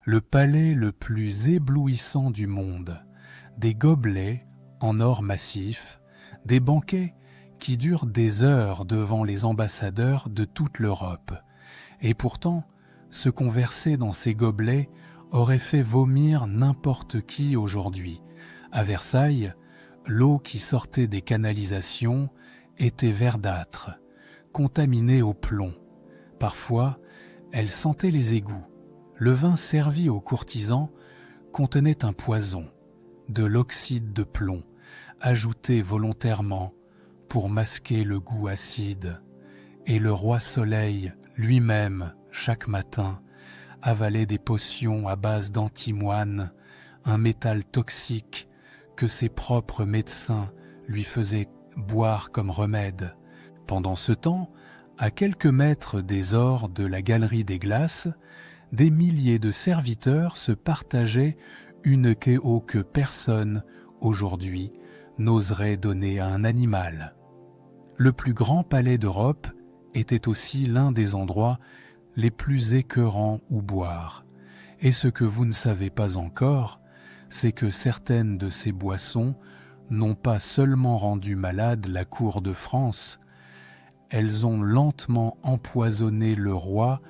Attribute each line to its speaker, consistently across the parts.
Speaker 1: le palais le plus éblouissant du monde, des gobelets en or massif, des banquets qui durent des heures devant les ambassadeurs de toute l'Europe. Et pourtant, ce qu'on versait dans ces gobelets aurait fait vomir n'importe qui aujourd'hui. À Versailles, l'eau qui sortait des canalisations était verdâtre, contaminée au plomb. Parfois, elle sentait les égouts. Le vin servi aux courtisans contenait un poison, de l'oxyde de plomb, ajouté volontairement pour masquer le goût acide. Et le roi Soleil lui-même, chaque matin, avalait des potions à base d'antimoine, un métal toxique que ses propres médecins lui faisaient boire comme remède. Pendant ce temps, à quelques mètres des ors de la Galerie des Glaces, des milliers de serviteurs se partageaient une eau que personne, aujourd'hui, n'oserait donner à un animal. Le plus grand palais d'Europe était aussi l'un des endroits les plus écœurants où boire. Et ce que vous ne savez pas encore, c'est que certaines de ces boissons n'ont pas seulement rendu malade la cour de France, elles ont lentement empoisonné le roi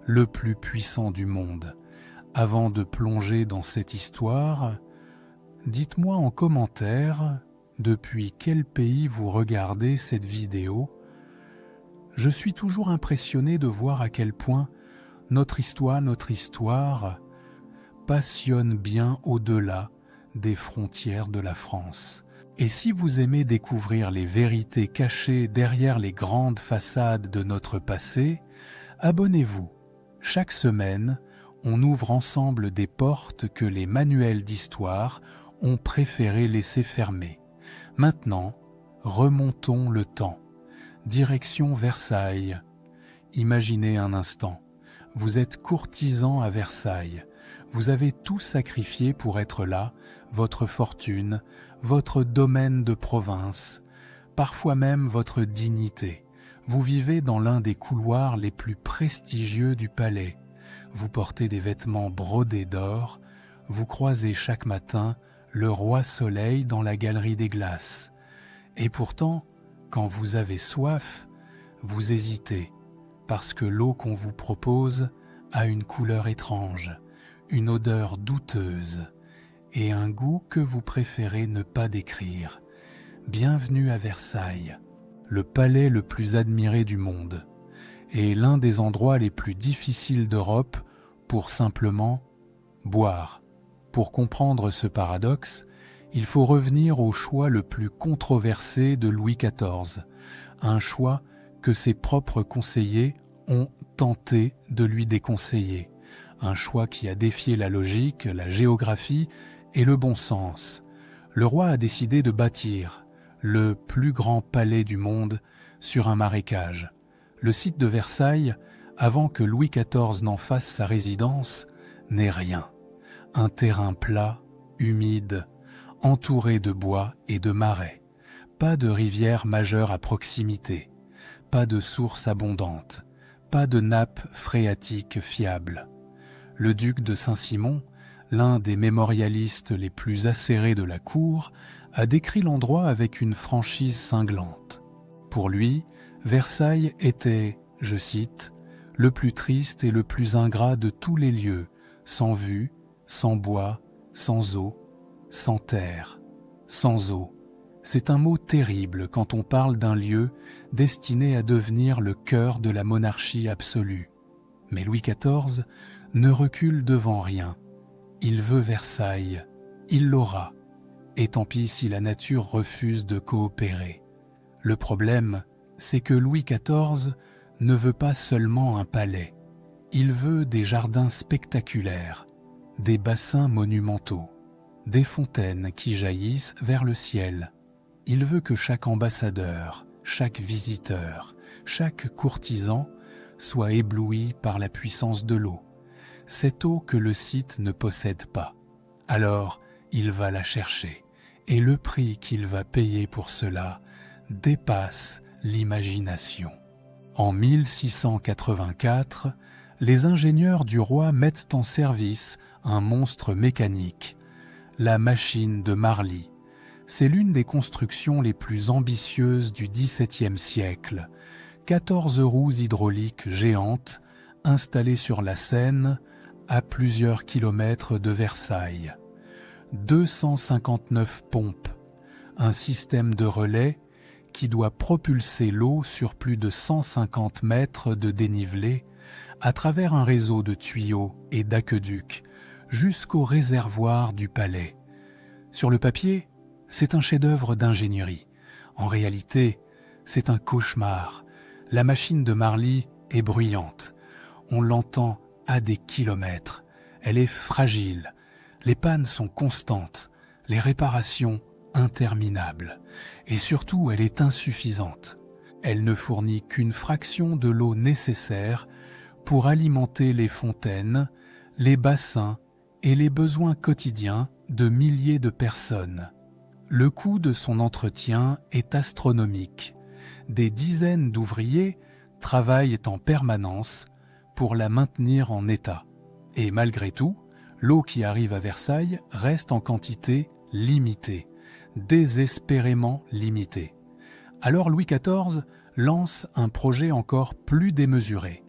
Speaker 1: le plus puissant du monde. Avant de plonger dans cette histoire, dites-moi en commentaire depuis quel pays vous regardez cette vidéo. Je suis toujours impressionné de voir à quel point notre histoire passionne bien au-delà des frontières de la France. Et si vous aimez découvrir les vérités cachées derrière les grandes façades de notre passé, abonnez-vous. Chaque semaine, on ouvre ensemble des portes que les manuels d'histoire ont préféré laisser fermées. Maintenant, remontons le temps. Direction Versailles. Imaginez un instant, vous êtes courtisan à Versailles. Vous avez tout sacrifié pour être là, votre fortune, votre domaine de province, parfois même votre dignité. Vous vivez dans l'un des couloirs les plus prestigieux du palais. Vous portez des vêtements brodés d'or. Vous croisez chaque matin le roi Soleil dans la Galerie des Glaces. Et pourtant, quand vous avez soif, vous hésitez, parce que l'eau qu'on vous propose a une couleur étrange, une odeur douteuse et un goût que vous préférez ne pas décrire. Bienvenue à Versailles, le palais le plus admiré du monde et l'un des endroits les plus difficiles d'Europe pour simplement boire. Pour comprendre ce paradoxe, il faut revenir au choix le plus controversé de Louis XIV, un choix que ses propres conseillers ont tenté de lui déconseiller, un choix qui a défié la logique, la géographie et le bon sens. Le roi a décidé de bâtir le plus grand palais du monde sur un marécage. Le site de Versailles, avant que Louis XIV n'en fasse sa résidence, n'est rien. Un terrain plat, humide, entouré de bois et de marais. Pas de rivière majeure à proximité, pas de source abondante, pas de nappe phréatique fiable. Le duc de Saint-Simon, l'un des mémorialistes les plus acérés de la cour, a décrit l'endroit avec une franchise cinglante. Pour lui, Versailles était, je cite, « le plus triste et le plus ingrat de tous les lieux, sans vue, sans bois, sans eau, sans terre, sans eau. » C'est un mot terrible quand on parle d'un lieu destiné à devenir le cœur de la monarchie absolue. Mais Louis XIV ne recule devant rien. Il veut Versailles, il l'aura. Et tant pis si la nature refuse de coopérer. Le problème, c'est que Louis XIV ne veut pas seulement un palais. Il veut des jardins spectaculaires, des bassins monumentaux, des fontaines qui jaillissent vers le ciel. Il veut que chaque ambassadeur, chaque visiteur, chaque courtisan soit ébloui par la puissance de l'eau, cette eau que le site ne possède pas. Alors, il va la chercher, et le prix qu'il va payer pour cela dépasse l'imagination. En 1684, les ingénieurs du roi mettent en service un monstre mécanique, la machine de Marly. C'est l'une des constructions les plus ambitieuses du XVIIe siècle. 14 roues hydrauliques géantes installées sur la Seine à plusieurs kilomètres de Versailles. 259 pompes, un système de relais qui doit propulser l'eau sur plus de 150 mètres de dénivelé à travers un réseau de tuyaux et d'aqueducs jusqu'au réservoir du palais. Sur le papier, c'est un chef-d'œuvre d'ingénierie. En réalité, c'est un cauchemar. La machine de Marly est bruyante. On l'entend à des kilomètres. Elle est fragile. Les pannes sont constantes. Les réparations interminables. Et surtout, elle est insuffisante. Elle ne fournit qu'une fraction de l'eau nécessaire pour alimenter les fontaines, les bassins et les besoins quotidiens de milliers de personnes. Le coût de son entretien est astronomique. Des dizaines d'ouvriers travaillent en permanence pour la maintenir en état. Et malgré tout, l'eau qui arrive à Versailles reste en quantité limitée, désespérément limitée. Alors Louis XIV lance un projet encore plus démesuré.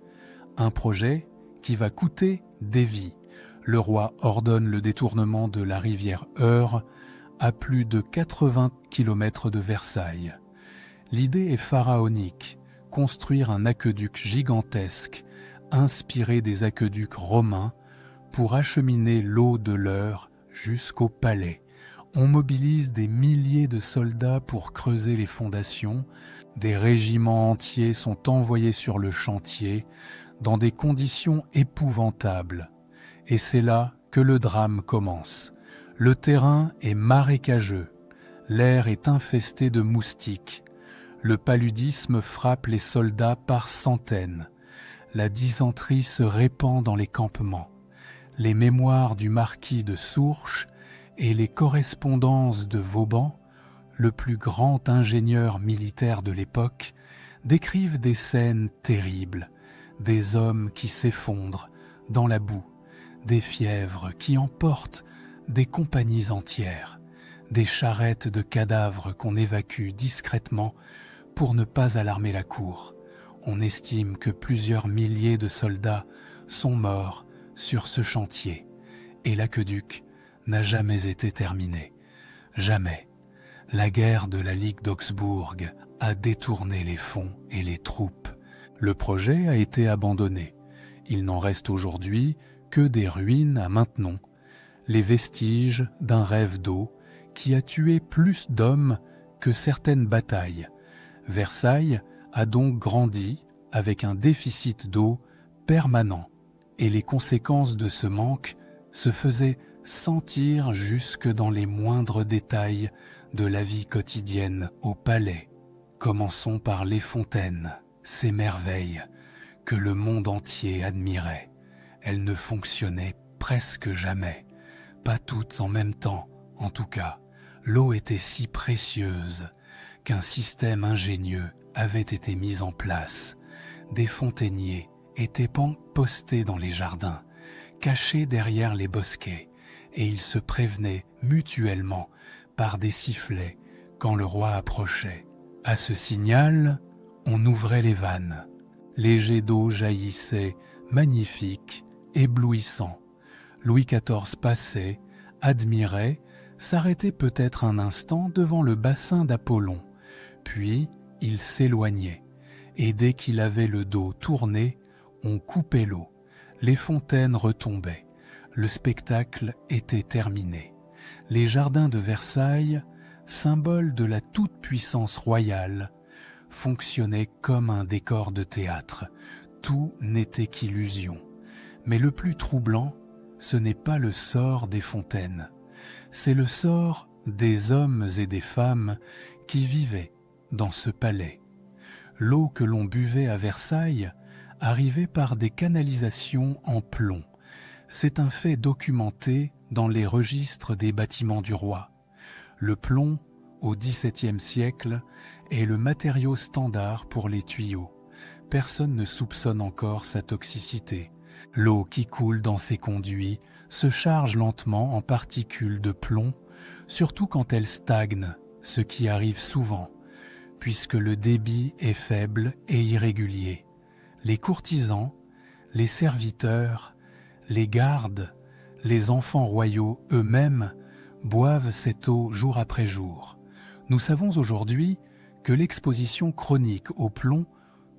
Speaker 1: Un projet qui va coûter des vies. Le roi ordonne le détournement de la rivière Eure à plus de 80 km de Versailles. L'idée est pharaonique, construire un aqueduc gigantesque, inspiré des aqueducs romains, pour acheminer l'eau de l'Eure jusqu'au palais. On mobilise des milliers de soldats pour creuser les fondations, des régiments entiers sont envoyés sur le chantier, dans des conditions épouvantables. Et c'est là que le drame commence. Le terrain est marécageux, l'air est infesté de moustiques, le paludisme frappe les soldats par centaines, la dysenterie se répand dans les campements. Les mémoires du marquis de Sourches et les correspondances de Vauban, le plus grand ingénieur militaire de l'époque, décrivent des scènes terribles, des hommes qui s'effondrent dans la boue, des fièvres qui emportent des compagnies entières, des charrettes de cadavres qu'on évacue discrètement pour ne pas alarmer la cour. On estime que plusieurs milliers de soldats sont morts sur ce chantier, et l'aqueduc n'a jamais été terminé. Jamais. La guerre de la Ligue d'Augsbourg a détourné les fonds et les troupes. Le projet a été abandonné. Il n'en reste aujourd'hui que des ruines à Maintenon, les vestiges d'un rêve d'eau qui a tué plus d'hommes que certaines batailles. Versailles a donc grandi avec un déficit d'eau permanent, et les conséquences de ce manque se faisaient sentir jusque dans les moindres détails de la vie quotidienne au palais. Commençons par les fontaines, ces merveilles que le monde entier admirait. Elles ne fonctionnaient presque jamais, pas toutes en même temps en tout cas. L'eau était si précieuse qu'un système ingénieux avait été mis en place. Des fontainiers étaient postés dans les jardins, cachés derrière les bosquets, et ils se prévenaient mutuellement par des sifflets quand le roi approchait. À ce signal, on ouvrait les vannes. Les jets d'eau jaillissaient, magnifiques, éblouissants. Louis XIV passait, admirait, s'arrêtait peut-être un instant devant le bassin d'Apollon, puis il s'éloignait, et dès qu'il avait le dos tourné, on coupait l'eau. Les fontaines retombaient. Le spectacle était terminé. Les jardins de Versailles, symbole de la toute-puissance royale, fonctionnaient comme un décor de théâtre. Tout n'était qu'illusion. Mais le plus troublant, ce n'est pas le sort des fontaines. C'est le sort des hommes et des femmes qui vivaient dans ce palais. L'eau que l'on buvait à Versailles arrivait par des canalisations en plomb. C'est un fait documenté dans les registres des bâtiments du roi. Le plomb, au XVIIe siècle, est le matériau standard pour les tuyaux. Personne ne soupçonne encore sa toxicité. L'eau qui coule dans ces conduits se charge lentement en particules de plomb, surtout quand elles stagnent, ce qui arrive souvent, puisque le débit est faible et irrégulier. Les courtisans, les serviteurs, les gardes, les enfants royaux eux-mêmes boivent cette eau jour après jour. Nous savons aujourd'hui que l'exposition chronique au plomb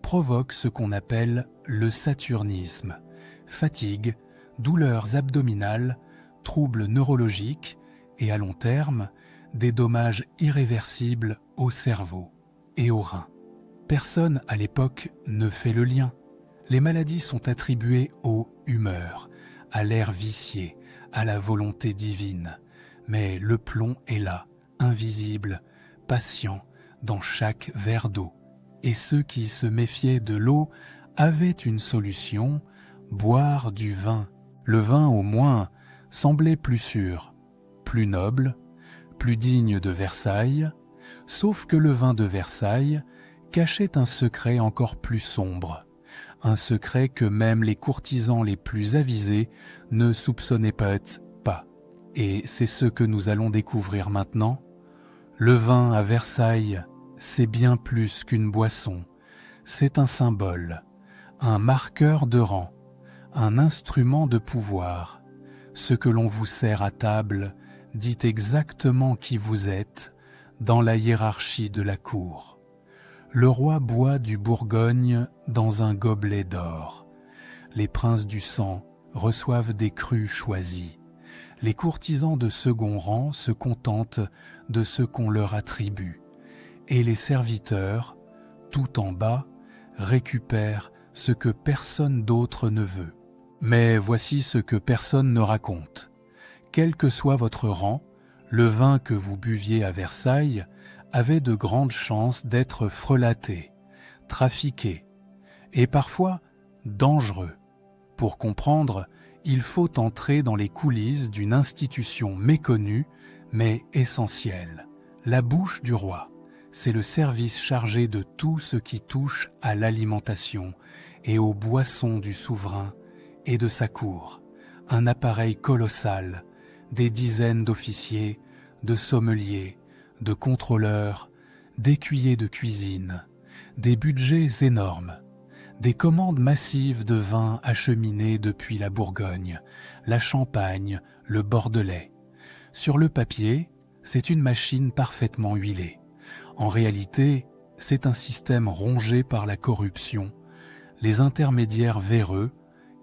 Speaker 1: provoque ce qu'on appelle le saturnisme, fatigue, douleurs abdominales, troubles neurologiques et à long terme, des dommages irréversibles au cerveau et aux reins. Personne à l'époque ne fait le lien. Les maladies sont attribuées aux humeurs, à l'air vicié, à la volonté divine. Mais le plomb est là, invisible, patient, dans chaque verre d'eau. Et ceux qui se méfiaient de l'eau avaient une solution, boire du vin. Le vin, au moins, semblait plus sûr, plus noble, plus digne de Versailles, sauf que le vin de Versailles cachait un secret encore plus sombre, un secret que même les courtisans les plus avisés ne soupçonnaient peut-être pas. Et c'est ce que nous allons découvrir maintenant. Le vin à Versailles, c'est bien plus qu'une boisson, c'est un symbole, un marqueur de rang, un instrument de pouvoir. Ce que l'on vous sert à table dit exactement qui vous êtes dans la hiérarchie de la cour. Le roi boit du Bourgogne dans un gobelet d'or. Les princes du sang reçoivent des crus choisis. Les courtisans de second rang se contentent de ce qu'on leur attribue. Et les serviteurs, tout en bas, récupèrent ce que personne d'autre ne veut. Mais voici ce que personne ne raconte. Quel que soit votre rang, le vin que vous buviez à Versailles avait de grandes chances d'être frelaté, trafiqué, et parfois dangereux. Pour comprendre, il faut entrer dans les coulisses d'une institution méconnue, mais essentielle. La bouche du roi, c'est le service chargé de tout ce qui touche à l'alimentation et aux boissons du souverain et de sa cour. Un appareil colossal, des dizaines d'officiers, de sommeliers, de contrôleurs, d'écuyers de cuisine, des budgets énormes, des commandes massives de vins acheminés depuis la Bourgogne, la Champagne, le Bordelais. Sur le papier, c'est une machine parfaitement huilée. En réalité, c'est un système rongé par la corruption, les intermédiaires véreux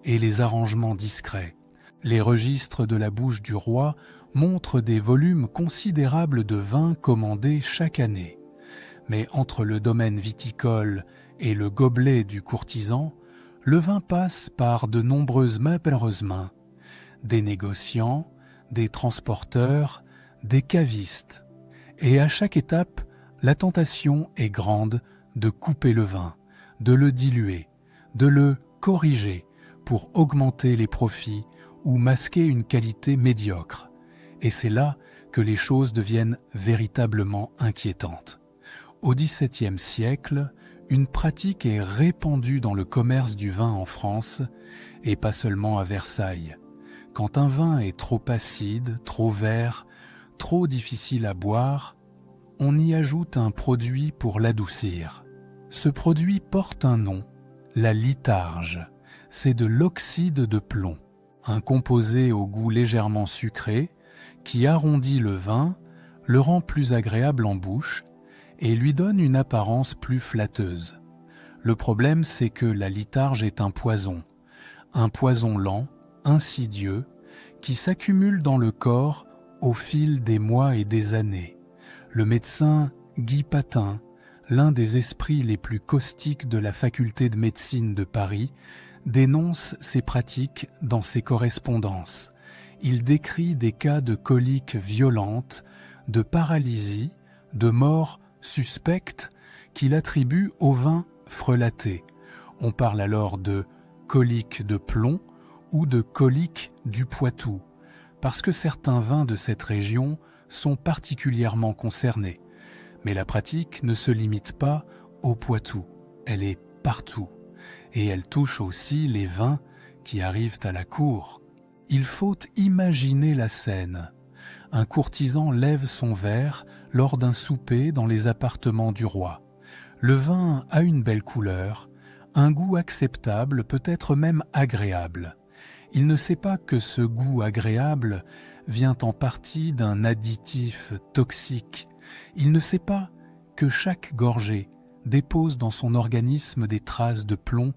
Speaker 1: et les arrangements discrets. Les registres de la bouche du roi montrent des volumes considérables de vin commandés chaque année. Mais entre le domaine viticole et le gobelet du courtisan, le vin passe par de nombreuses mains, des négociants, des transporteurs, des cavistes. Et à chaque étape, la tentation est grande de couper le vin, de le diluer, de le corriger pour augmenter les profits ou masquer une qualité médiocre. Et c'est là que les choses deviennent véritablement inquiétantes. Au XVIIe siècle, une pratique est répandue dans le commerce du vin en France, et pas seulement à Versailles. Quand un vin est trop acide, trop vert, trop difficile à boire, on y ajoute un produit pour l'adoucir. Ce produit porte un nom, la litharge. C'est de l'oxyde de plomb, un composé au goût légèrement sucré qui arrondit le vin, le rend plus agréable en bouche et lui donne une apparence plus flatteuse. Le problème, c'est que la litharge est un poison lent, insidieux, qui s'accumule dans le corps au fil des mois et des années. Le médecin Guy Patin, l'un des esprits les plus caustiques de la faculté de médecine de Paris, dénonce ces pratiques dans ses correspondances. Il décrit des cas de coliques violentes, de paralysie, de mort suspecte qu'il attribue au vin frelaté. On parle alors de coliques de plomb ou de coliques du Poitou, parce que certains vins de cette région sont particulièrement concernés. Mais la pratique ne se limite pas au Poitou, elle est partout. Et elle touche aussi les vins qui arrivent à la cour. Il faut imaginer la scène. Un courtisan lève son verre lors d'un souper dans les appartements du roi. Le vin a une belle couleur, un goût acceptable, peut-être même agréable. Il ne sait pas que ce goût agréable vient en partie d'un additif toxique. Il ne sait pas que chaque gorgée dépose dans son organisme des traces de plomb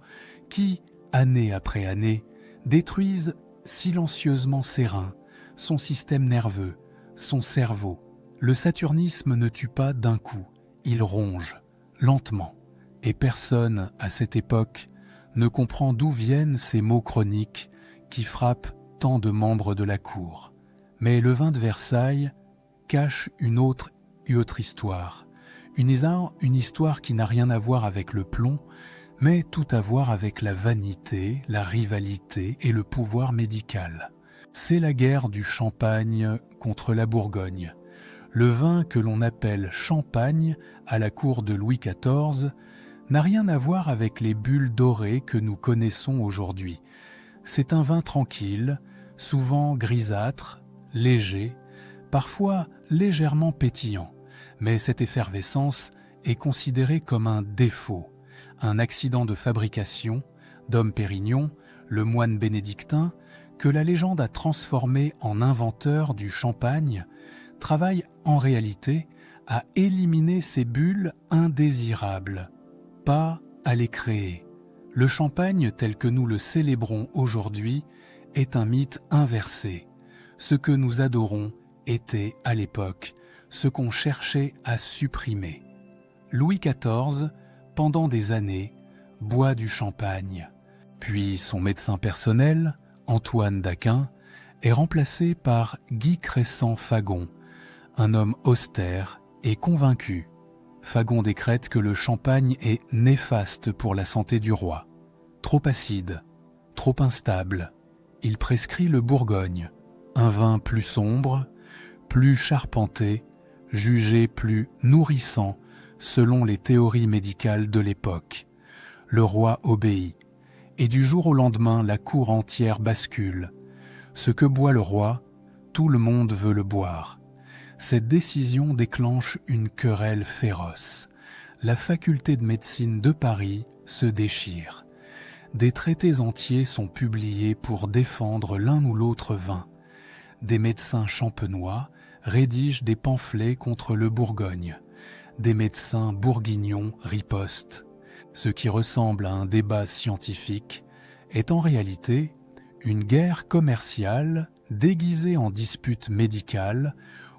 Speaker 1: qui, année après année, détruisent silencieusement ses reins, son système nerveux, son cerveau. Le saturnisme ne tue pas d'un coup, il ronge, lentement. Et personne, à cette époque, ne comprend d'où viennent ces maux chroniques qui frappent tant de membres de la cour. Mais le vin de Versailles cache une autre histoire. Une histoire qui n'a rien à voir avec le plomb, mais tout à voir avec la vanité, la rivalité et le pouvoir médical. C'est la guerre du Champagne contre la Bourgogne. Le vin que l'on appelle champagne à la cour de Louis XIV n'a rien à voir avec les bulles dorées que nous connaissons aujourd'hui. C'est un vin tranquille, souvent grisâtre, léger, parfois légèrement pétillant. Mais cette effervescence est considérée comme un défaut, un accident de fabrication, Dom Pérignon, le moine bénédictin, que la légende a transformé en inventeur du champagne, travaille en réalité à éliminer ces bulles indésirables, pas à les créer. Le champagne tel que nous le célébrons aujourd'hui est un mythe inversé. Ce que nous adorons était, à l'époque, ce qu'on cherchait à supprimer. Louis XIV, pendant des années, boit du champagne. Puis son médecin personnel, Antoine d'Aquin, est remplacé par Guy Crescent-Fagon, un homme austère et convaincu. Fagon décrète que le champagne est néfaste pour la santé du roi. Trop acide, trop instable, il prescrit le Bourgogne, un vin plus sombre, plus charpenté, jugé plus nourrissant selon les théories médicales de l'époque. Le roi obéit, et du jour au lendemain, la cour entière bascule. Ce que boit le roi, tout le monde veut le boire. Cette décision déclenche une querelle féroce. La faculté de médecine de Paris se déchire. Des traités entiers sont publiés pour défendre l'un ou l'autre vin. Des médecins champenois rédigent des pamphlets contre le Bourgogne. Des médecins bourguignons ripostent. Ce qui ressemble à un débat scientifique est en réalité une guerre commerciale déguisée en dispute médicale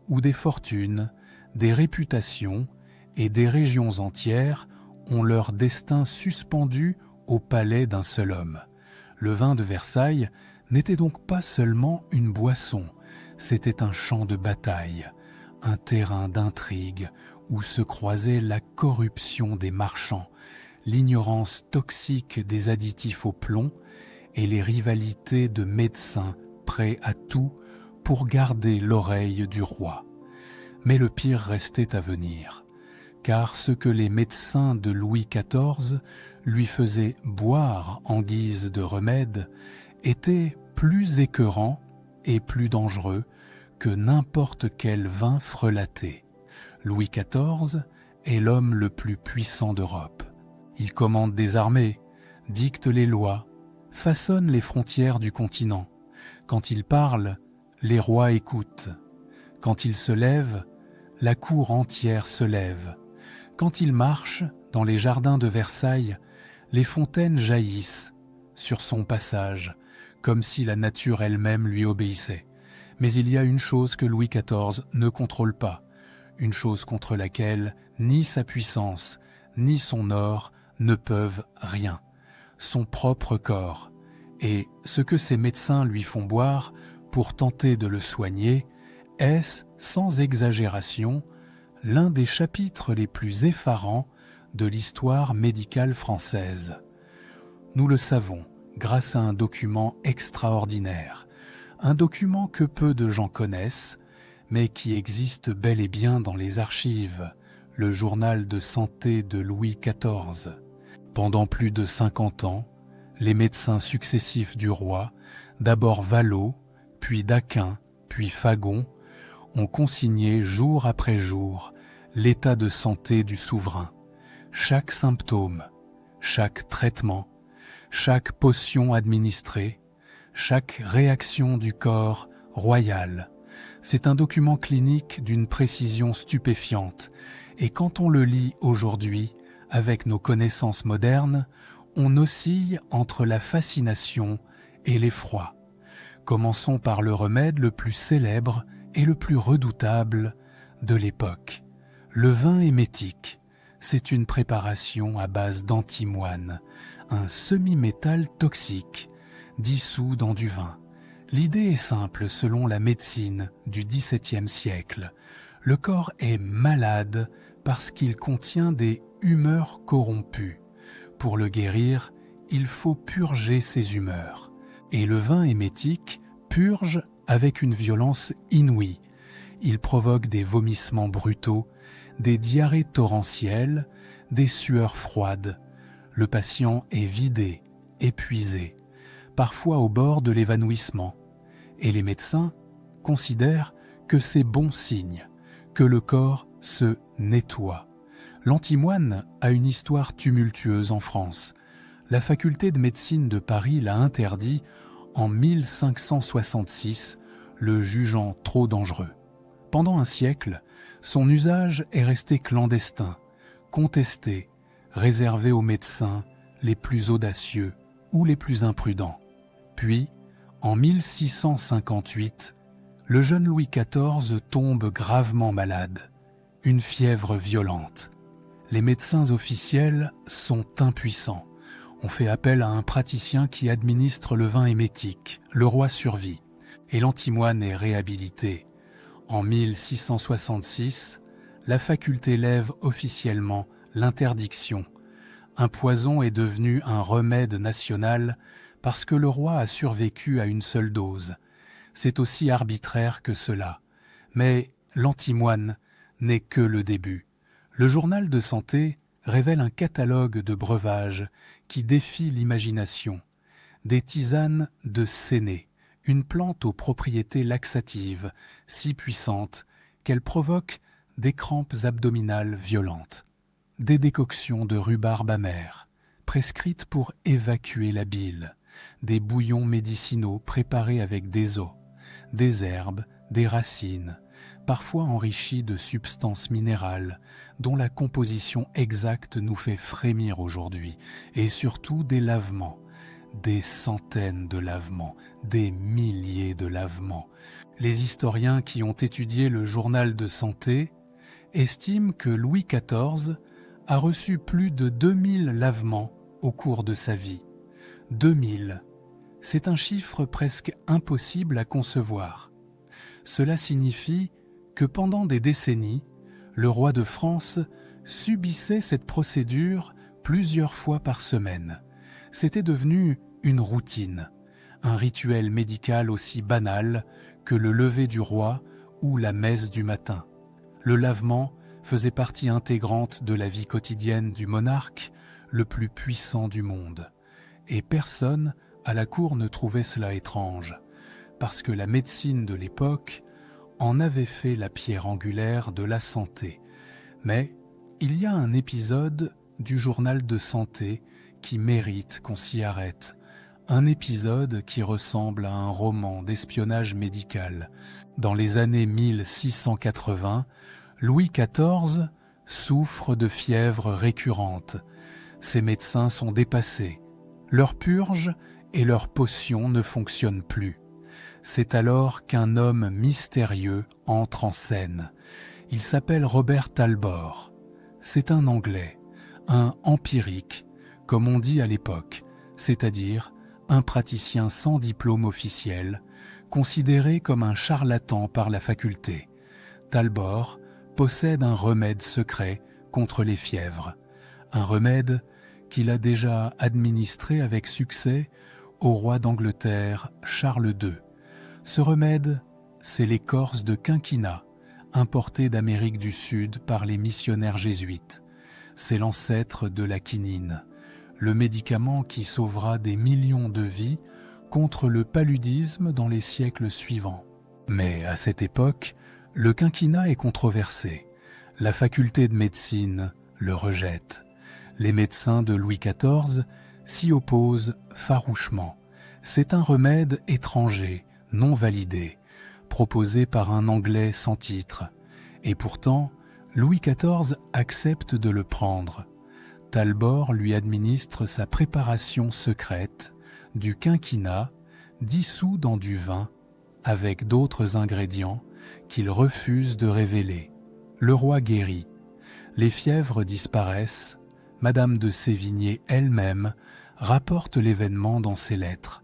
Speaker 1: où des fortunes, des réputations et des régions entières ont leur destin suspendu au palais d'un seul homme. Le vin de Versailles n'était donc pas seulement une boisson, c'était un champ de bataille, un terrain d'intrigue où se croisait la corruption des marchands, l'ignorance toxique des additifs au plomb et les rivalités de médecins prêts à tout pour garder l'oreille du roi. Mais le pire restait à venir, car ce que les médecins de Louis XIV lui faisaient boire en guise de remède était plus écœurant et plus dangereux que n'importe quel vin frelaté. Louis XIV est l'homme le plus puissant d'Europe. Il commande des armées, dicte les lois, façonne les frontières du continent. Quand il parle, les rois écoutent. Quand il se lève, la cour entière se lève. Quand il marche dans les jardins de Versailles, les fontaines jaillissent sur son passage, comme si la nature elle-même lui obéissait. Mais il y a une chose que Louis XIV ne contrôle pas, une chose contre laquelle ni sa puissance, ni son or ne peuvent rien, son propre corps. Et ce que ses médecins lui font boire pour tenter de le soigner, est, sans exagération, l'un des chapitres les plus effarants de l'histoire médicale française. Nous le savons grâce à un document extraordinaire, un document que peu de gens connaissent, mais qui existe bel et bien dans les archives, le journal de santé de Louis XIV. Pendant plus de 50 ans, les médecins successifs du roi d'abord Vallaud, puis d'Aquin, puis Fagon, ont consigné jour après jour l'état de santé du souverain. Chaque symptôme, chaque traitement, chaque potion administrée, chaque réaction du corps royal. C'est un document clinique d'une précision stupéfiante, et quand on le lit aujourd'hui, avec nos connaissances modernes, on oscille entre la fascination et l'effroi. Commençons par le remède le plus célèbre et le plus redoutable de l'époque. Le vin émétique, c'est une préparation à base d'antimoine, un semi-métal toxique dissous dans du vin. L'idée est simple selon la médecine du XVIIe siècle. Le corps est malade parce qu'il contient des humeurs corrompues. Pour le guérir, il faut purger ces humeurs. Et le vin émétique purge avec une violence inouïe. Il provoque des vomissements brutaux, des diarrhées torrentielles, des sueurs froides. Le patient est vidé, épuisé, parfois au bord de l'évanouissement. Et les médecins considèrent que c'est bon signe, que le corps se nettoie. L'antimoine a une histoire tumultueuse en France. La faculté de médecine de Paris l'a interdit en 1566, le jugeant trop dangereux. Pendant un siècle, son usage est resté clandestin, contesté, réservé aux médecins les plus audacieux ou les plus imprudents. Puis, en 1658, le jeune Louis XIV tombe gravement malade, une fièvre violente. Les médecins officiels sont impuissants. On fait appel à un praticien qui administre le vin émétique. Le roi survit et l'antimoine est réhabilité. En 1666, la faculté lève officiellement l'interdiction. Un poison est devenu un remède national parce que le roi a survécu à une seule dose. C'est aussi arbitraire que cela. Mais l'antimoine n'est que le début. Le journal de santé révèle un catalogue de breuvages qui défie l'imagination. Des tisanes de séné, une plante aux propriétés laxatives, si puissante qu'elle provoque des crampes abdominales violentes. Des décoctions de rhubarbe amère, prescrites pour évacuer la bile. Des bouillons médicinaux préparés avec des os, des herbes, des racines, parfois enrichis de substances minérales dont la composition exacte nous fait frémir aujourd'hui, et surtout des lavements, des centaines de lavements, des milliers de lavements. Les historiens qui ont étudié le journal de santé estiment que Louis XIV a reçu plus de 2000 lavements au cours de sa vie. 2000, c'est un chiffre presque impossible à concevoir. Cela signifie que pendant des décennies, le roi de France subissait cette procédure plusieurs fois par semaine. C'était devenu une routine, un rituel médical aussi banal que le lever du roi ou la messe du matin. Le lavement faisait partie intégrante de la vie quotidienne du monarque le plus puissant du monde. Et personne à la cour ne trouvait cela étrange, parce que la médecine de l'époque en avait fait la pierre angulaire de la santé. Mais il y a un épisode du journal de santé qui mérite qu'on s'y arrête. Un épisode qui ressemble à un roman d'espionnage médical. Dans les années 1680, Louis XIV souffre de fièvre récurrente. Ses médecins sont dépassés. Leur purge et leurs potions ne fonctionnent plus. C'est alors qu'un homme mystérieux entre en scène. Il s'appelle Robert Talbot. C'est un Anglais, un empirique, comme on dit à l'époque, c'est-à-dire un praticien sans diplôme officiel, considéré comme un charlatan par la faculté. Talbot possède un remède secret contre les fièvres, un remède qu'il a déjà administré avec succès au roi d'Angleterre Charles II. Ce remède, c'est l'écorce de quinquina, importée d'Amérique du Sud par les missionnaires jésuites. C'est l'ancêtre de la quinine, le médicament qui sauvera des millions de vies contre le paludisme dans les siècles suivants. Mais à cette époque, le quinquina est controversé. La faculté de médecine le rejette. Les médecins de Louis XIV s'y opposent farouchement. C'est un remède étranger, non validé, proposé par un Anglais sans titre. Et pourtant, Louis XIV accepte de le prendre. Talbot lui administre sa préparation secrète du quinquina dissous dans du vin avec d'autres ingrédients qu'il refuse de révéler. Le roi guérit. Les fièvres disparaissent. Madame de Sévigné elle-même rapporte l'événement dans ses lettres,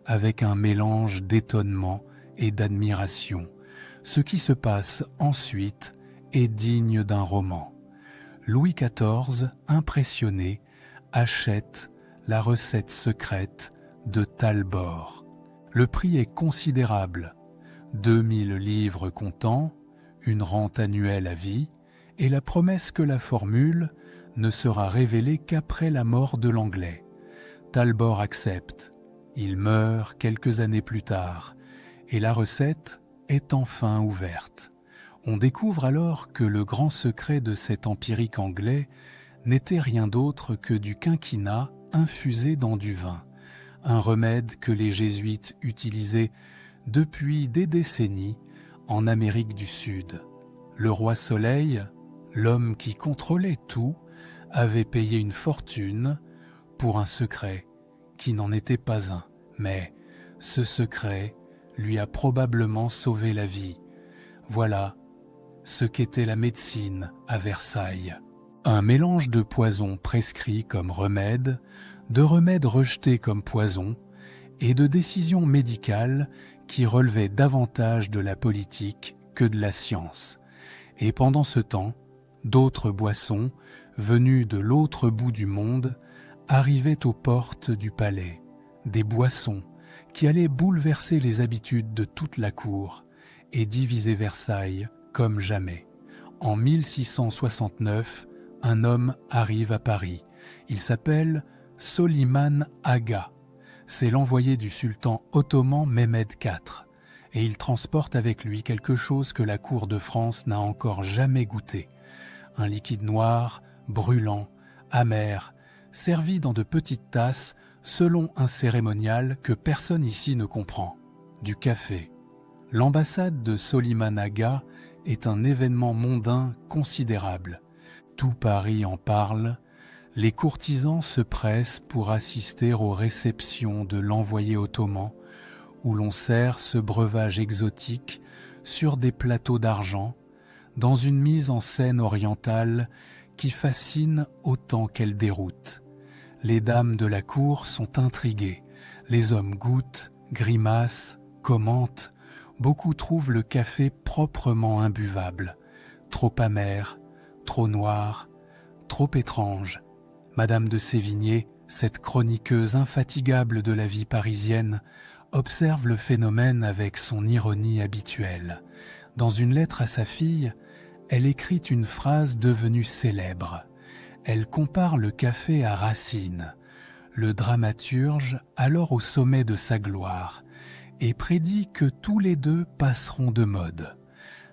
Speaker 1: avec un mélange d'étonnement et d'admiration. Ce qui se passe ensuite est digne d'un roman. Louis XIV, impressionné, achète la recette secrète de Talbot. Le prix est considérable, 2000 livres comptant, une rente annuelle à vie, et la promesse que la formule ne sera révélée qu'après la mort de l'Anglais. Talbot accepte. Il meurt quelques années plus tard, et la recette est enfin ouverte. On découvre alors que le grand secret de cet empirique anglais n'était rien d'autre que du quinquina infusé dans du vin, un remède que les jésuites utilisaient depuis des décennies en Amérique du Sud. Le roi Soleil, l'homme qui contrôlait tout, avait payé une fortune pour un secret qui n'en était pas un. Mais ce secret lui a probablement sauvé la vie. Voilà ce qu'était la médecine à Versailles. Un mélange de poisons prescrits comme remède, de remèdes rejetés comme poison, et de décisions médicales qui relevaient davantage de la politique que de la science. Et pendant ce temps, d'autres boissons, venues de l'autre bout du monde, arrivaient aux portes du palais. Des boissons qui allaient bouleverser les habitudes de toute la cour et diviser Versailles comme jamais. En 1669, un homme arrive à Paris. Il s'appelle Soliman Aga. C'est l'envoyé du sultan ottoman Mehmed IV. Et il transporte avec lui quelque chose que la cour de France n'a encore jamais goûté. Un liquide noir, brûlant, amer, servi dans de petites tasses selon un cérémonial que personne ici ne comprend. Du café. L'ambassade de Soliman Aga est un événement mondain considérable. Tout Paris en parle. Les courtisans se pressent pour assister aux réceptions de l'envoyé ottoman, où l'on sert ce breuvage exotique sur des plateaux d'argent, dans une mise en scène orientale qui fascine autant qu'elle déroute. Les dames de la cour sont intriguées, les hommes goûtent, grimacent, commentent. Beaucoup trouvent le café proprement imbuvable, trop amer, trop noir, trop étrange. Madame de Sévigné, cette chroniqueuse infatigable de la vie parisienne, observe le phénomène avec son ironie habituelle. Dans une lettre à sa fille, elle écrit une phrase devenue célèbre. Elle compare le café à Racine, le dramaturge alors au sommet de sa gloire, et prédit que tous les deux passeront de mode.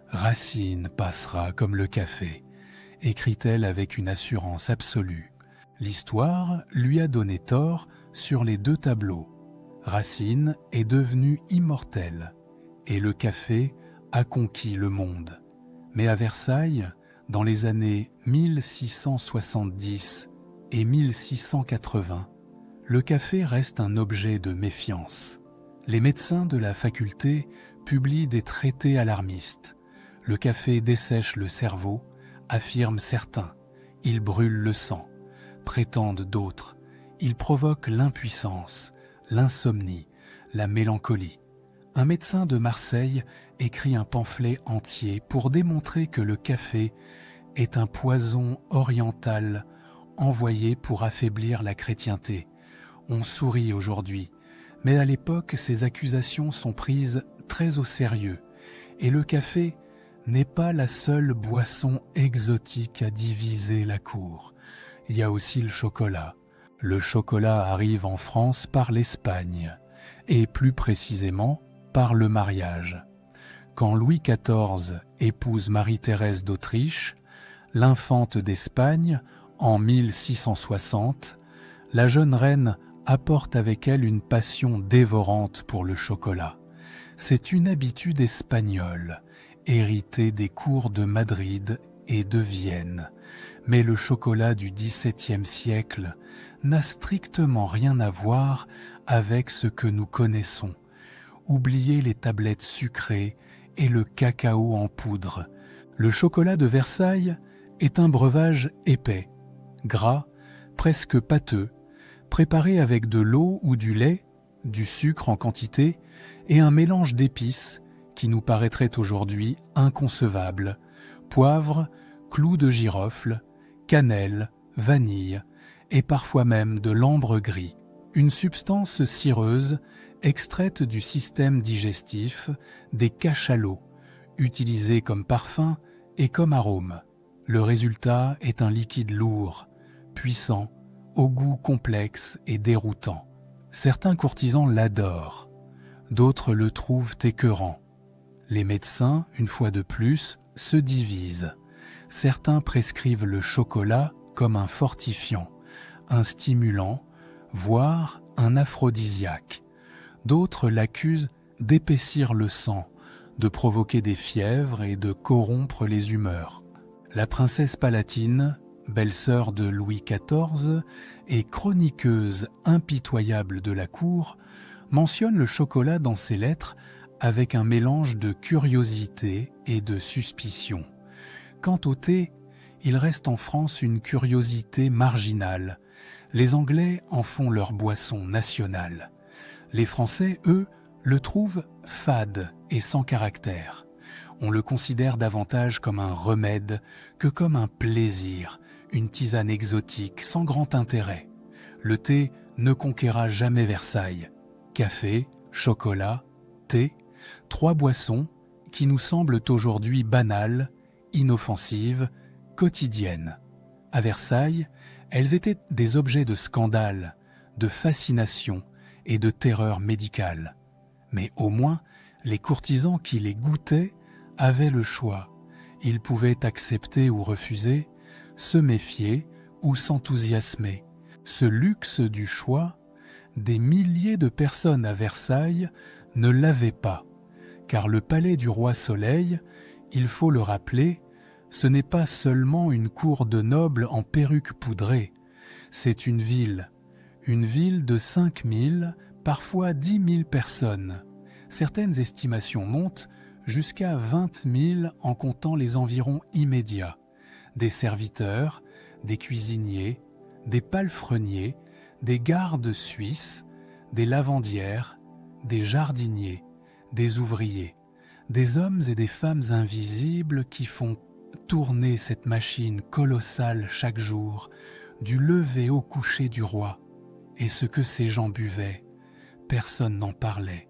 Speaker 1: Racine passera comme le café, écrit-elle avec une assurance absolue. L'histoire lui a donné tort sur les deux tableaux. Racine est devenu immortel et le café a conquis le monde. Mais à Versailles, dans les années 1670 et 1680, le café reste un objet de méfiance. Les médecins de la faculté publient des traités alarmistes. Le café dessèche le cerveau, affirment certains. Il brûle le sang, prétendent d'autres. Il provoque l'impuissance, l'insomnie, la mélancolie. Un médecin de Marseille écrit un pamphlet entier pour démontrer que le café est un poison oriental envoyé pour affaiblir la chrétienté. On sourit aujourd'hui, mais à l'époque, ces accusations sont prises très au sérieux. Et le café n'est pas la seule boisson exotique à diviser la cour. Il y a aussi le chocolat. Le chocolat arrive en France par l'Espagne. et plus précisément par le mariage. Quand Louis XIV épouse Marie-Thérèse d'Autriche, l'infante d'Espagne, en 1660, la jeune reine apporte avec elle une passion dévorante pour le chocolat. C'est une habitude espagnole, héritée des cours de Madrid et de Vienne. Mais le chocolat du XVIIe siècle n'a strictement rien à voir avec ce que nous connaissons. Oubliez les tablettes sucrées et le cacao en poudre. Le chocolat de Versailles est un breuvage épais, gras, presque pâteux, préparé avec de l'eau ou du lait, du sucre en quantité et un mélange d'épices qui nous paraîtrait aujourd'hui inconcevable: poivre, clous de girofle, cannelle, vanille et parfois même de l'ambre gris, une substance cireuse extraite du système digestif des cachalots, utilisée comme parfum et comme arôme. Le résultat est un liquide lourd, puissant, au goût complexe et déroutant. Certains courtisans l'adorent, d'autres le trouvent écœurant. Les médecins, une fois de plus, se divisent. Certains prescrivent le chocolat comme un fortifiant, un stimulant, voire un aphrodisiaque. D'autres l'accusent d'épaissir le sang, de provoquer des fièvres et de corrompre les humeurs. La princesse Palatine, belle-sœur de Louis XIV et chroniqueuse impitoyable de la cour, mentionne le chocolat dans ses lettres avec un mélange de curiosité et de suspicion. Quant au thé, il reste en France une curiosité marginale. Les Anglais en font leur boisson nationale. Les Français, eux, le trouvent fade et sans caractère. On le considère davantage comme un remède que comme un plaisir, une tisane exotique sans grand intérêt. Le thé ne conquérera jamais Versailles. Café, chocolat, thé, trois boissons qui nous semblent aujourd'hui banales, inoffensives, quotidiennes. À Versailles, elles étaient des objets de scandale, de fascination et de terreur médicale. Mais au moins, les courtisans qui les goûtaient avaient le choix. Ils pouvaient accepter ou refuser, se méfier ou s'enthousiasmer. Ce luxe du choix, des milliers de personnes à Versailles ne l'avaient pas, car le palais du roi Soleil, il faut le rappeler, ce n'est pas seulement une cour de nobles en perruques poudrées, c'est une ville de 5 000, parfois 10 000 personnes. Certaines estimations montent jusqu'à 20 000 en comptant les environs immédiats. Des serviteurs, des cuisiniers, des palefreniers, des gardes suisses, des lavandières, des jardiniers, des ouvriers, des hommes et des femmes invisibles qui font tourner cette machine colossale chaque jour, du lever au coucher du roi. Et ce que ces gens buvaient, personne n'en parlait.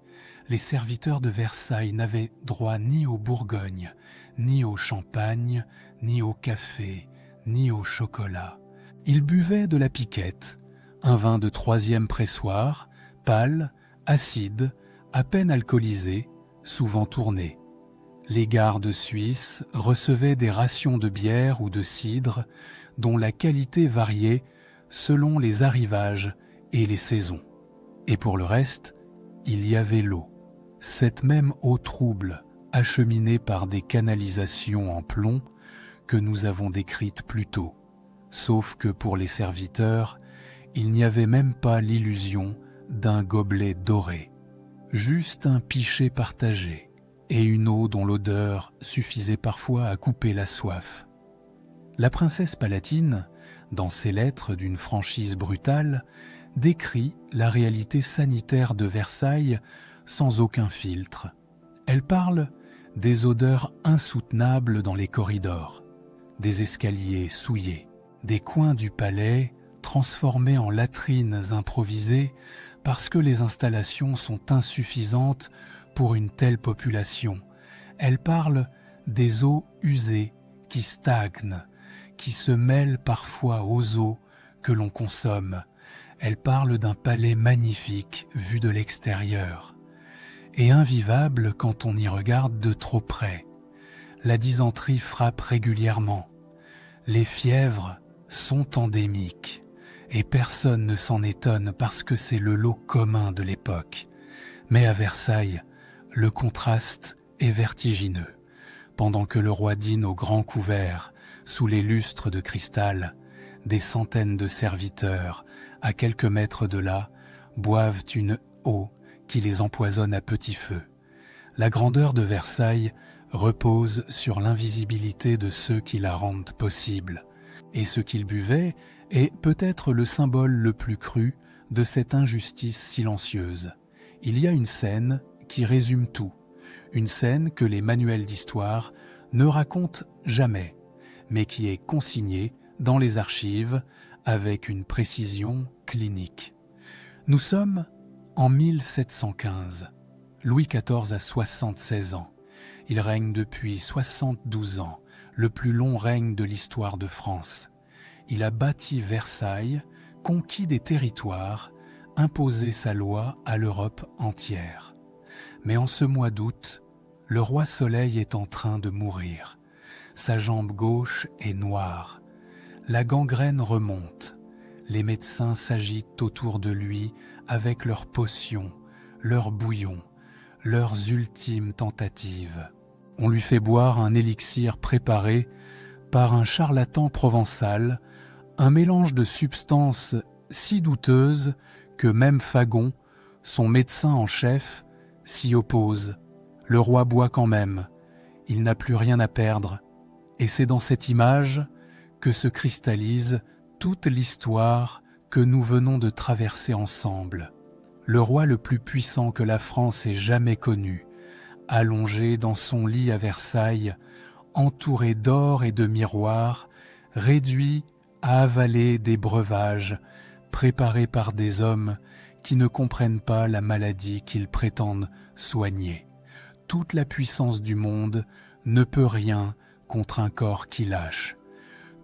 Speaker 1: Les serviteurs de Versailles n'avaient droit ni au Bourgogne, ni au champagne, ni au café, ni au chocolat. Ils buvaient de la piquette, un vin de 3e pressoir, pâle, acide, à peine alcoolisé, souvent tourné. Les gardes suisses recevaient des rations de bière ou de cidre dont la qualité variait selon les arrivages et les saisons. Et pour le reste, il y avait l'eau. Cette même eau trouble, acheminée par des canalisations en plomb que nous avons décrites plus tôt. Sauf que pour les serviteurs, il n'y avait même pas l'illusion d'un gobelet doré. Juste un pichet partagé et une eau dont l'odeur suffisait parfois à couper la soif. La princesse Palatine, dans ses lettres d'une franchise brutale, décrit la réalité sanitaire de Versailles sans aucun filtre. Elle parle des odeurs insoutenables dans les corridors, des escaliers souillés, des coins du palais transformés en latrines improvisées parce que les installations sont insuffisantes pour une telle population. Elle parle des eaux usées qui stagnent, qui se mêlent parfois aux eaux que l'on consomme. Elle parle d'un palais magnifique vu de l'extérieur et invivable quand on y regarde de trop près. La dysenterie frappe régulièrement. Les fièvres sont endémiques et personne ne s'en étonne parce que c'est le lot commun de l'époque. Mais à Versailles, le contraste est vertigineux. Pendant que le roi dîne au grand couvert, sous les lustres de cristal, des centaines de serviteurs, à quelques mètres de là, boivent une eau qui les empoisonne à petit feu. La grandeur de Versailles repose sur l'invisibilité de ceux qui la rendent possible. Et ce qu'ils buvaient est peut-être le symbole le plus cru de cette injustice silencieuse. Il y a une scène qui résume tout, une scène que les manuels d'histoire ne racontent jamais, mais qui est consignée dans les archives avec une précision clinique. Nous sommes en 1715. Louis XIV a 76 ans. Il règne depuis 72 ans, le plus long règne de l'histoire de France. Il a bâti Versailles, conquis des territoires, imposé sa loi à l'Europe entière. Mais en ce mois d'août, le roi Soleil est en train de mourir. Sa jambe gauche est noire. La gangrène remonte. Les médecins s'agitent autour de lui avec leurs potions, leurs bouillons, leurs ultimes tentatives. On lui fait boire un élixir préparé par un charlatan provençal, un mélange de substances si douteuses que même Fagon, son médecin en chef, s'y oppose. Le roi boit quand même, il n'a plus rien à perdre, et c'est dans cette image que se cristallise toute l'histoire que nous venons de traverser ensemble. Le roi le plus puissant que la France ait jamais connu, allongé dans son lit à Versailles, entouré d'or et de miroirs, réduit à avaler des breuvages préparés par des hommes qui ne comprennent pas la maladie qu'ils prétendent soigner. Toute la puissance du monde ne peut rien contre un corps qui lâche.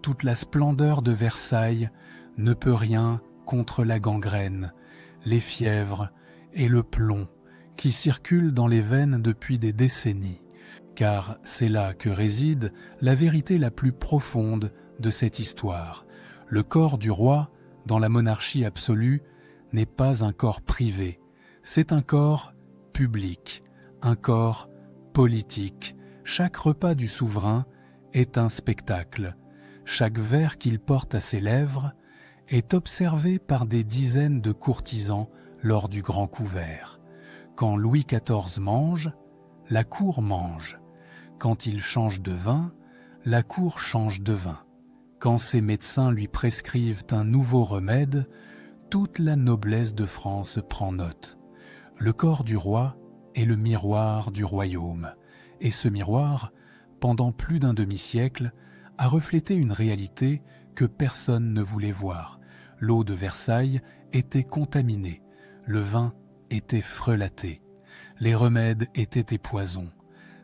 Speaker 1: Toute la splendeur de Versailles ne peut rien contre la gangrène, les fièvres et le plomb qui circulent dans les veines depuis des décennies, car c'est là que réside la vérité la plus profonde de cette histoire. Le corps du roi, dans la monarchie absolue, n'est pas un corps privé, c'est un corps public, un corps politique. Chaque repas du souverain est un spectacle. Chaque verre qu'il porte à ses lèvres est observé par des dizaines de courtisans lors du grand couvert. Quand Louis XIV mange, la cour mange. Quand il change de vin, la cour change de vin. Quand ses médecins lui prescrivent un nouveau remède, toute la noblesse de France prend note. Le corps du roi est le miroir du royaume, et ce miroir, pendant plus d'un demi-siècle, a reflété une réalité que personne ne voulait voir. L'eau de Versailles était contaminée, le vin était frelaté, les remèdes étaient des poisons,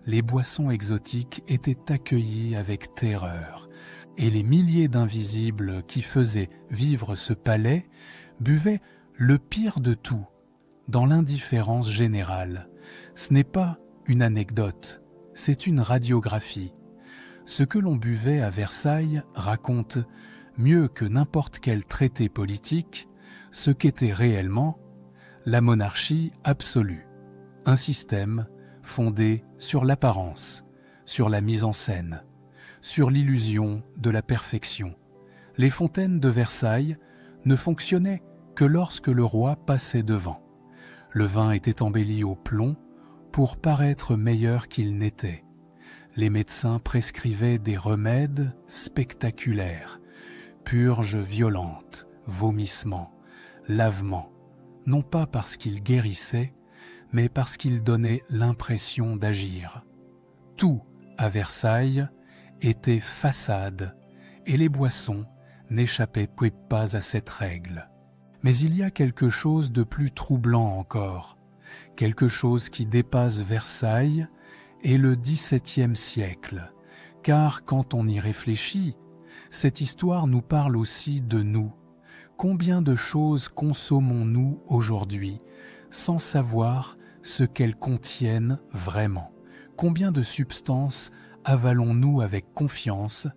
Speaker 1: les boissons exotiques étaient accueillies avec terreur, et les milliers d'invisibles qui faisaient vivre ce palais buvaient le pire de tout, dans l'indifférence générale. Ce n'est pas une anecdote, c'est une radiographie. Ce que l'on buvait à Versailles raconte, mieux que n'importe quel traité politique, ce qu'était réellement la monarchie absolue, un système fondé sur l'apparence, sur la mise en scène, sur l'illusion de la perfection. Les fontaines de Versailles ne fonctionnaient que lorsque le roi passait devant. Le vin était embelli au plomb pour paraître meilleur qu'il n'était. Les médecins prescrivaient des remèdes spectaculaires, purges violentes, vomissements, lavements, non pas parce qu'ils guérissaient, mais parce qu'ils donnaient l'impression d'agir. Tout, à Versailles, était façade, et les boissons n'échappaient pas à cette règle. Mais il y a quelque chose de plus troublant encore, quelque chose qui dépasse Versailles et le XVIIe siècle, car quand on y réfléchit, cette histoire nous parle aussi de nous. Combien de choses consommons-nous aujourd'hui sans savoir ce qu'elles contiennent vraiment? Combien de substances avalons-nous avec confiance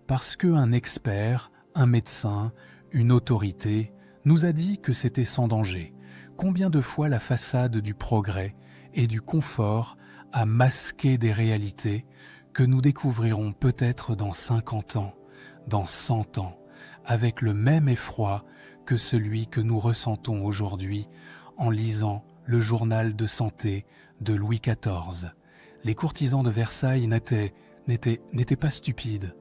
Speaker 1: parce qu'un expert, un médecin, une autorité nous a dit que c'était sans danger? Combien de fois la façade du progrès et du confort a masqué des réalités que nous découvrirons peut-être dans 50 ans, dans 100 ans, avec le même effroi que celui que nous ressentons aujourd'hui en lisant le journal de santé de Louis XIV. Les courtisans de Versailles n'étaient pas stupides.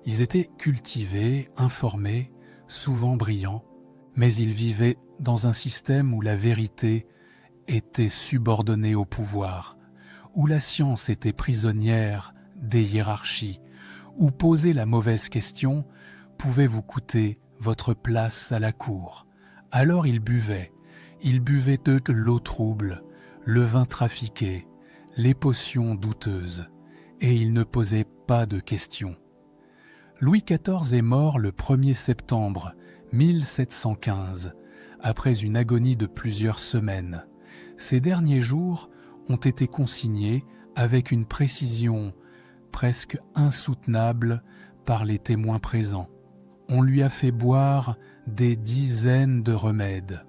Speaker 1: Ils étaient cultivés, informés, souvent brillants, mais ils vivaient dans un système où la vérité était subordonnée au pouvoir, où la science était prisonnière des hiérarchies, où poser la mauvaise question pouvait vous coûter votre place à la cour. Alors ils buvaient de l'eau trouble, le vin trafiqué, les potions douteuses, et ils ne posaient pas de questions. Louis XIV est mort le 1er septembre 1715, après une agonie de plusieurs semaines. Ces derniers jours ont été consignés avec une précision presque insoutenable par les témoins présents. On lui a fait boire des dizaines de remèdes.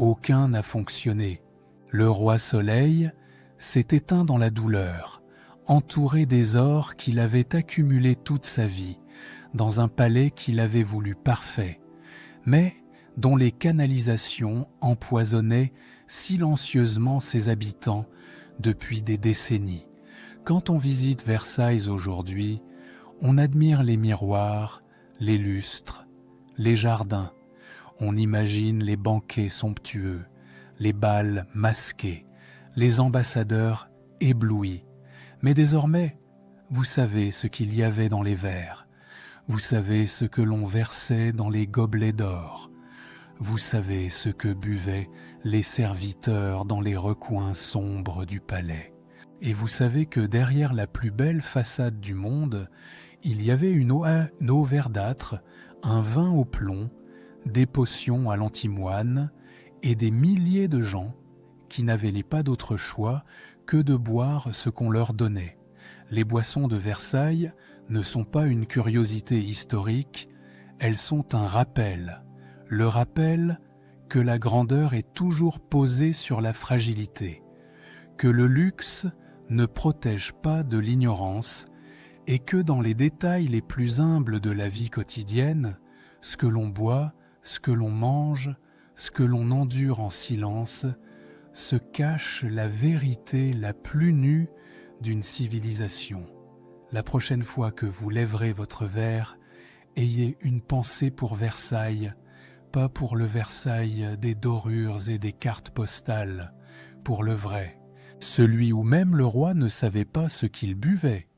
Speaker 1: Aucun n'a fonctionné. Le roi Soleil s'est éteint dans la douleur, entouré des ors qu'il avait accumulés toute sa vie, dans un palais qu'il avait voulu parfait, mais dont les canalisations empoisonnaient silencieusement ses habitants depuis des décennies. Quand on visite Versailles aujourd'hui, on admire les miroirs, les lustres, les jardins. On imagine les banquets somptueux, les bals masqués, les ambassadeurs éblouis. Mais désormais, vous savez ce qu'il y avait dans les verres. Vous savez ce que l'on versait dans les gobelets d'or. Vous savez ce que buvaient les serviteurs dans les recoins sombres du palais. Et vous savez que derrière la plus belle façade du monde, il y avait une eau verdâtre, un vin au plomb, des potions à l'antimoine et des milliers de gens qui n'avaient pas d'autre choix que de boire ce qu'on leur donnait. Les boissons de Versailles ne sont pas une curiosité historique, elles sont un rappel. Le rappel que la grandeur est toujours posée sur la fragilité, que le luxe ne protège pas de l'ignorance et que dans les détails les plus humbles de la vie quotidienne, ce que l'on boit, ce que l'on mange, ce que l'on endure en silence, se cache la vérité la plus nue d'une civilisation. La prochaine fois que vous lèverez votre verre, ayez une pensée pour Versailles, pas pour le Versailles des dorures et des cartes postales, pour le vrai, celui où même le roi ne savait pas ce qu'il buvait.